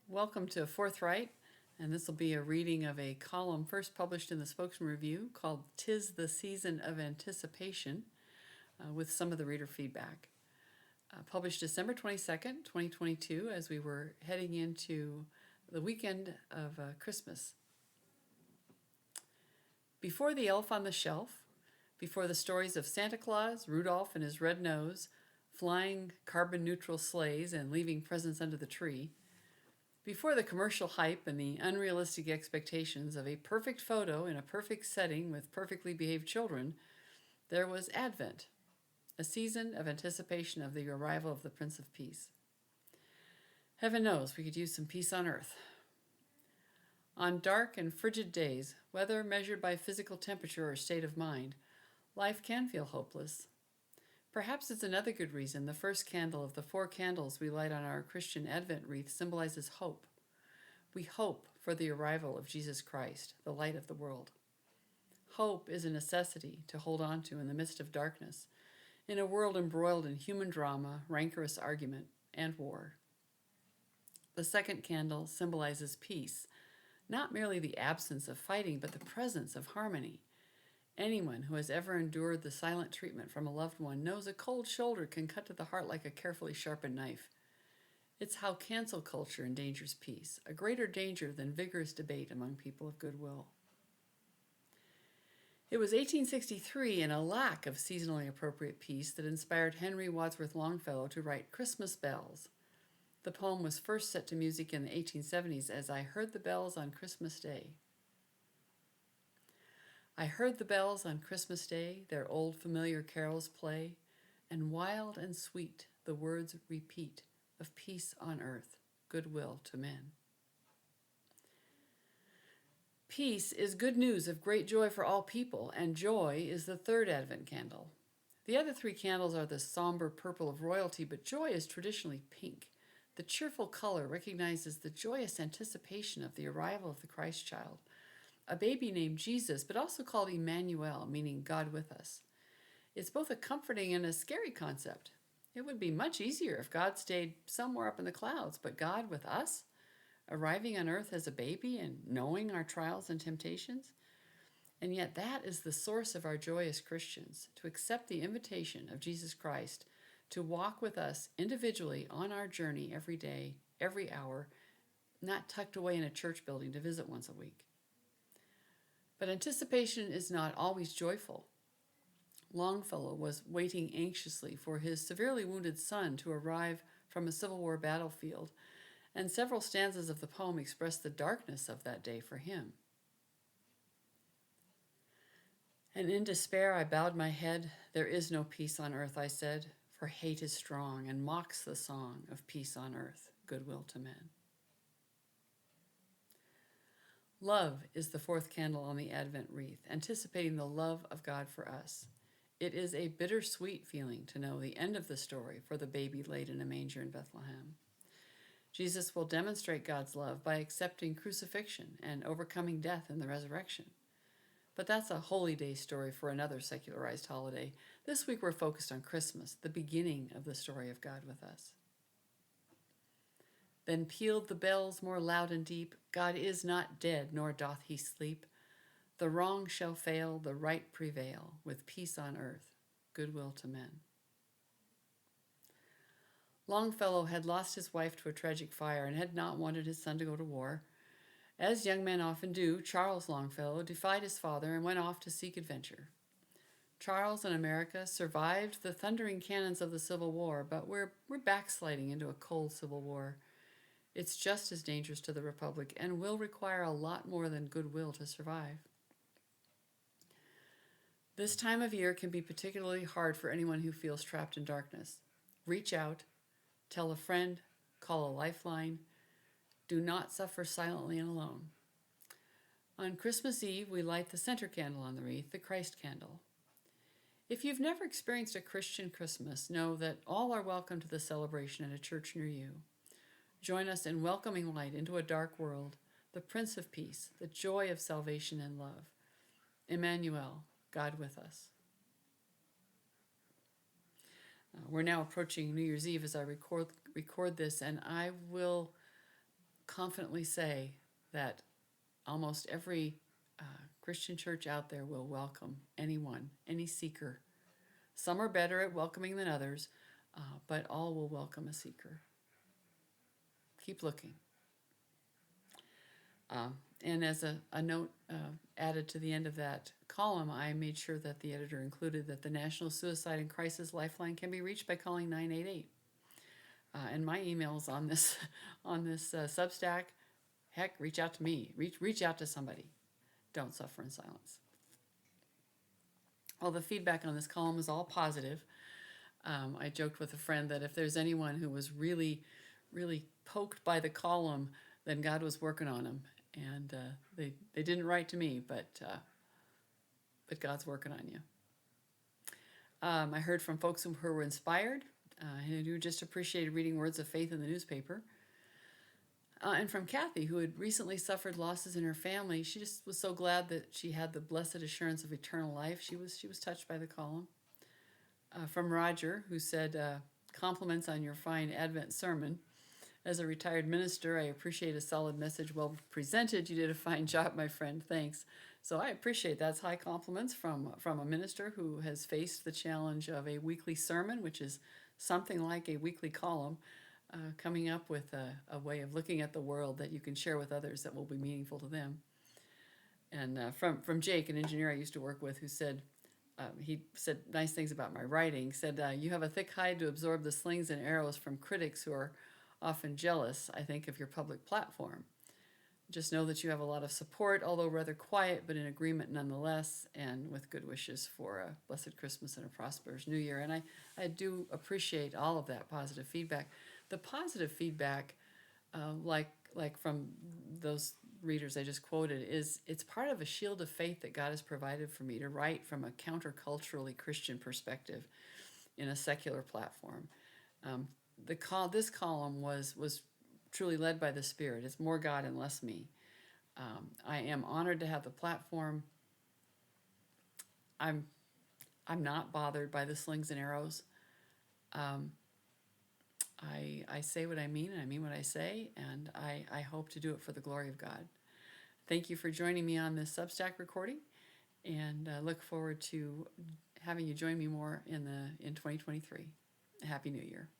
Welcome to Forthright, and this will be a reading of a column first published in the Spokesman-Review called "'Tis the Season of Anticipation," with some of the reader feedback. Published December 22nd, 2022, as we were heading into the weekend of Christmas. Before the elf on the shelf, before the stories of Santa Claus, Rudolph and his red nose, flying carbon-neutral sleighs and leaving presents under the tree, before the commercial hype and the unrealistic expectations of a perfect photo in a perfect setting with perfectly behaved children, there was Advent, a season of anticipation of the arrival of the Prince of Peace. Heaven knows we could use some peace on earth. On dark and frigid days, whether measured by physical temperature or state of mind, life can feel hopeless. Perhaps it's another good reason the first candle of the 4 candles we light on our Christian Advent wreath symbolizes hope. We hope for the arrival of Jesus Christ, the light of the world. Hope is a necessity to hold on to in the midst of darkness, in a world embroiled in human drama, rancorous argument, and war. The second candle symbolizes peace, not merely the absence of fighting, but the presence of harmony. Anyone who has ever endured the silent treatment from a loved one knows a cold shoulder can cut to the heart like a carefully sharpened knife. It's how cancel culture endangers peace, a greater danger than vigorous debate among people of goodwill. It was 1863 and a lack of seasonally appropriate peace that inspired Henry Wadsworth Longfellow to write Christmas Bells. The poem was first set to music in the 1870s as I heard the bells on Christmas Day. I heard the bells on Christmas Day, their old familiar carols play, and wild and sweet the words repeat of peace on earth, goodwill to men. Peace is good news of great joy for all people, and joy is the third Advent candle. The other 3 candles are the somber purple of royalty, but joy is traditionally pink. The cheerful color recognizes the joyous anticipation of the arrival of the Christ child, a baby named Jesus, but also called Emmanuel, meaning God with us. It's both a comforting and a scary concept. It would be much easier if God stayed somewhere up in the clouds, but God with us, arriving on earth as a baby and knowing our trials and temptations. And yet that is the source of our joy as Christians, to accept the invitation of Jesus Christ to walk with us individually on our journey every day, every hour, not tucked away in a church building to visit once a week. But anticipation is not always joyful. Longfellow was waiting anxiously for his severely wounded son to arrive from a Civil War battlefield, and several stanzas of the poem express the darkness of that day for him. And in despair I bowed my head. There is no peace on earth, I said, for hate is strong and mocks the song of peace on earth, goodwill to men. Love is the 4th candle on the Advent wreath, anticipating the love of God for us. It is a bittersweet feeling to know the end of the story for the baby laid in a manger in Bethlehem. Jesus will demonstrate God's love by accepting crucifixion and overcoming death in the resurrection. But that's a holy day story for another secularized holiday. This week we're focused on Christmas, the beginning of the story of God with us. Then pealed the bells more loud and deep. God is not dead, nor doth he sleep. The wrong shall fail, the right prevail, with peace on earth, goodwill to men. Longfellow had lost his wife to a tragic fire and had not wanted his son to go to war. As young men often do, Charles Longfellow defied his father and went off to seek adventure. Charles and America survived the thundering cannons of the Civil War, but we're backsliding into a cold Civil War. It's just as dangerous to the Republic and will require a lot more than goodwill to survive. This time of year can be particularly hard for anyone who feels trapped in darkness. Reach out, tell a friend, call a lifeline. Do not suffer silently and alone. On Christmas Eve, we light the center candle on the wreath, the Christ candle. If you've never experienced a Christian Christmas, know that all are welcome to the celebration at a church near you. Join us in welcoming light into a dark world, the Prince of Peace, the joy of salvation and love. Emmanuel, God with us. We're now approaching New Year's Eve as I record this, and I will confidently say that almost every Christian church out there will welcome anyone, any seeker. Some are better at welcoming than others, but all will welcome a seeker. Keep looking. And as a note added to the end of that column, I made sure that the editor included that the National Suicide and Crisis Lifeline can be reached by calling 988. And my emails on this Substack, heck, reach out to me. Reach out to somebody. Don't suffer in silence. Well, the feedback on this column was all positive. I joked with a friend that if there's anyone who was really, really poked by the column, then God was working on them. And they didn't write to me, but God's working on you. I heard from folks who were inspired, who just appreciated reading words of faith in the newspaper. And from Kathy, who had recently suffered losses in her family. She just was so glad that she had the blessed assurance of eternal life. She was touched by the column. From Roger, who said, compliments on your fine Advent sermon. As a retired minister, I appreciate a solid message well presented. You did a fine job, my friend. Thanks. So I appreciate that's high compliments from a minister who has faced the challenge of a weekly sermon, which is something like a weekly column, coming up with a way of looking at the world that you can share with others that will be meaningful to them. And from Jake, an engineer I used to work with, who said, he said nice things about my writing, said, you have a thick hide to absorb the slings and arrows from critics who are often jealous, I think, of your public platform. Just know that you have a lot of support, although rather quiet, but in agreement nonetheless, and with good wishes for a blessed Christmas and a prosperous New Year. And I do appreciate all of that positive feedback. The positive feedback, like from those readers I just quoted, it's part of a shield of faith that God has provided for me to write from a counterculturally Christian perspective in a secular platform. This column was truly led by the Spirit. It's more God and less me. I am honored to have the platform. I'm not bothered by the slings and arrows. I say what I mean, and I mean what I say, and I hope to do it for the glory of God. Thank you for joining me on this Substack recording, and look forward to having you join me more in 2023. Happy New Year.